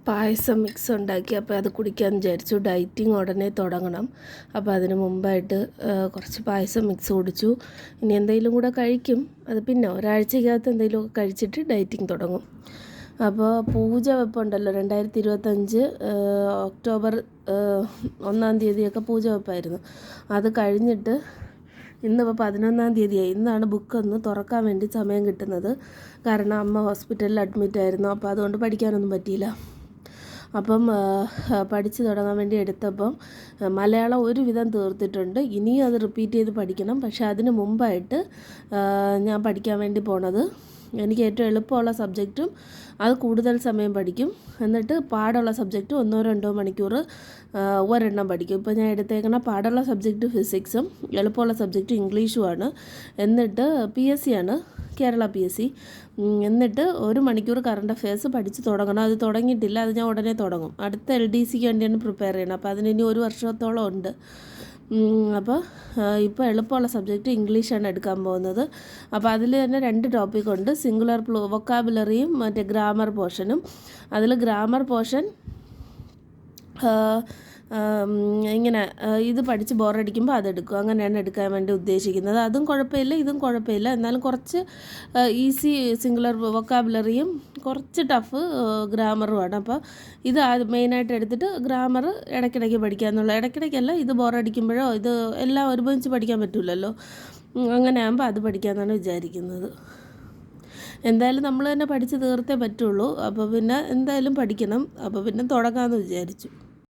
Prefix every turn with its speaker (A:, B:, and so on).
A: പായസം mix ഉണ്ടാക്കി. അപ്പോൾ അത് കുടിക്കാമെന്ന് വിചാരിച്ചു. ഡയറ്റിങ് ഉടനെ തുടങ്ങണം. അപ്പോൾ അതിന് മുമ്പായിട്ട് കുറച്ച് പായസം മിക്സ് കുടിച്ചു. ഇനി എന്തെങ്കിലും കൂടെ കഴിക്കും. അത് പിന്നെ ഒരാഴ്ചക്കകത്ത് എന്തെങ്കിലുമൊക്കെ കഴിച്ചിട്ട് ഡയറ്റിങ് തുടങ്ങും. അപ്പോൾ പൂജ വെപ്പുണ്ടല്ലോ, 2025 ഒക്ടോബർ 1-ാം തീയതിയൊക്കെ പൂജ വെപ്പായിരുന്നു. അത് കഴിഞ്ഞിട്ട് ഇന്നിപ്പോൾ 11-ാം തീയതിയായി. ഇന്നാണ് ബുക്കൊന്ന് തുറക്കാൻ വേണ്ടി സമയം കിട്ടുന്നത്. കാരണം അമ്മ ഹോസ്പിറ്റലിൽ അഡ്മിറ്റായിരുന്നു. അപ്പോൾ അതുകൊണ്ട് പഠിക്കാനൊന്നും പറ്റിയില്ല. അപ്പം പഠിച്ചു തുടങ്ങാൻ വേണ്ടി എടുത്തപ്പം മലയാളം ഒരുവിധം തീർത്തിട്ടുണ്ട്. ഇനിയും അത് റിപ്പീറ്റ് ചെയ്ത് പഠിക്കണം. പക്ഷേ അതിന് മുമ്പായിട്ട് ഞാൻ പഠിക്കാൻ വേണ്ടി പോണത് എനിക്ക് ഏറ്റവും എളുപ്പമുള്ള സബ്ജക്റ്റും അത് കൂടുതൽ സമയം പഠിക്കും. എന്നിട്ട് പാടുള്ള സബ്ജക്റ്റ് 1-2 മണിക്കൂർ ഒരെണ്ണം പഠിക്കും. ഇപ്പോൾ ഞാൻ എടുത്തേക്കണ പാടുള്ള സബ്ജക്റ്റ് ഫിസിക്സും എളുപ്പമുള്ള സബ്ജക്റ്റ് ഇംഗ്ലീഷുമാണ്. എന്നിട്ട് PSC ആണ്, കേരള PSC. എന്നിട്ട് 1 മണിക്കൂർ കറണ്ട് അഫെയർസ് പഠിച്ച് തുടങ്ങണം. അത് തുടങ്ങിയിട്ടില്ല. അത് ഞാൻ ഉടനെ തുടങ്ങും. അടുത്ത LDCക്ക് വേണ്ടിയാണ് പ്രിപ്പയർ ചെയ്യണം. അപ്പോൾ അതിന് ഇനി 1 വർഷത്തോളം ഉണ്ട്. അപ്പോൾ ഇപ്പോൾ എളുപ്പമുള്ള സബ്ജക്റ്റ് ഇംഗ്ലീഷാണ് എടുക്കാൻ പോകുന്നത്. അപ്പോൾ അതിൽ തന്നെ 2 ടോപ്പിക്കുണ്ട്. സിംഗുലർ വൊക്കാബുലറിയും മറ്റേ ഗ്രാമർ പോർഷനും. അതിൽ ഗ്രാമർ പോർഷൻ ഇങ്ങനെ ഇത് പഠിച്ച് ബോറടിക്കുമ്പോൾ അതെടുക്കും. അങ്ങനെയാണ് എടുക്കാൻ വേണ്ടി ഉദ്ദേശിക്കുന്നത്. അതും കുഴപ്പമില്ല, ഇതും കുഴപ്പമില്ല. എന്നാലും കുറച്ച് ഈസി സിംഗുലർ വൊക്കാബുലറിയും കുറച്ച് ടഫ് ഗ്രാമറുമാണ്. അപ്പോൾ ഇത് മെയിനായിട്ട് എടുത്തിട്ട് ഗ്രാമർ ഇടയ്ക്കിടയ്ക്ക് പഠിക്കാമെന്നുള്ള. ഇടയ്ക്കിടയ്ക്കല്ല, ഇത് ബോറടിക്കുമ്പോഴോ ഇത് എല്ലാം ഒരുമിച്ച് പഠിക്കാൻ പറ്റില്ലല്ലോ. അങ്ങനെ ആകുമ്പോൾ അത് പഠിക്കാമെന്നാണ് വിചാരിക്കുന്നത്. എന്തായാലും നമ്മൾ തന്നെ പഠിച്ച് തീർത്തേ പറ്റുള്ളൂ. അപ്പോൾ പിന്നെ എന്തായാലും പഠിക്കണം. അപ്പോൾ പിന്നെ തുടങ്ങാമെന്ന് വിചാരിച്ചു.